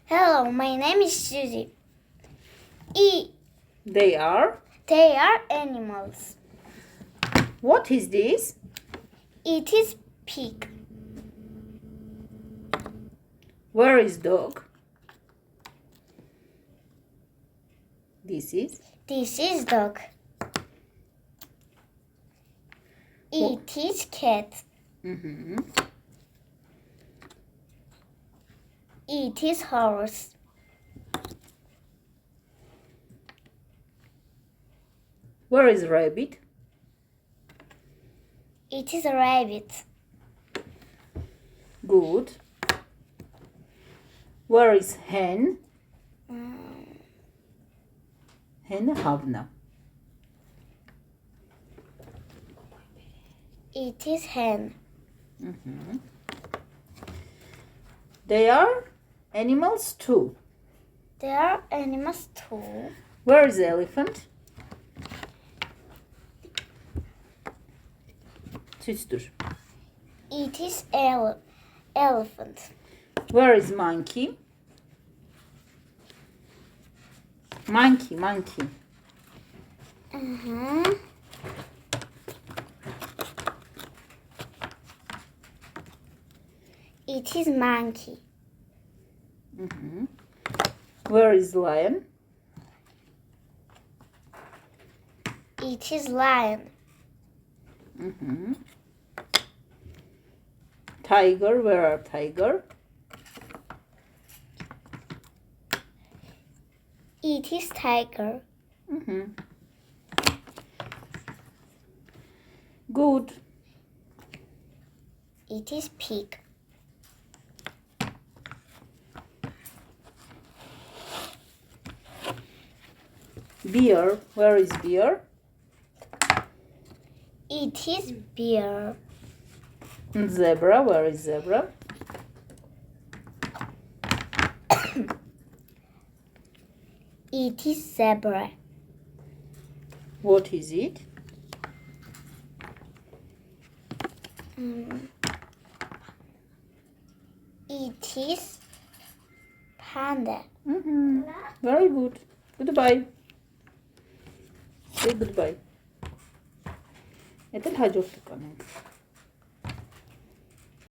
Hello, my name is Susie. E. They are. They are animals. What is this? It is pig. Where is dog? This is. This is dog. It is cat. Mm-hmm. It is horse. Where is rabbit? It is a rabbit. Good. Where is hen? Hen havna. It is hen. Mm-hmm. They are animals too. There are animals too. Where is elephant? Süstür. It is elephant. Where is monkey? Monkey. It is monkey. Mm-hmm. Where is lion? It is lion. Mm-hmm. Tiger. Where are tiger? It is tiger. Mm-hmm. Good. It is pig. Bear. Where is bear? It is bear. Zebra. Where is zebra? It is zebra. What is it? It is panda. Mm-hmm. Very good. Goodbye. Say goodbye. Ethel, hajok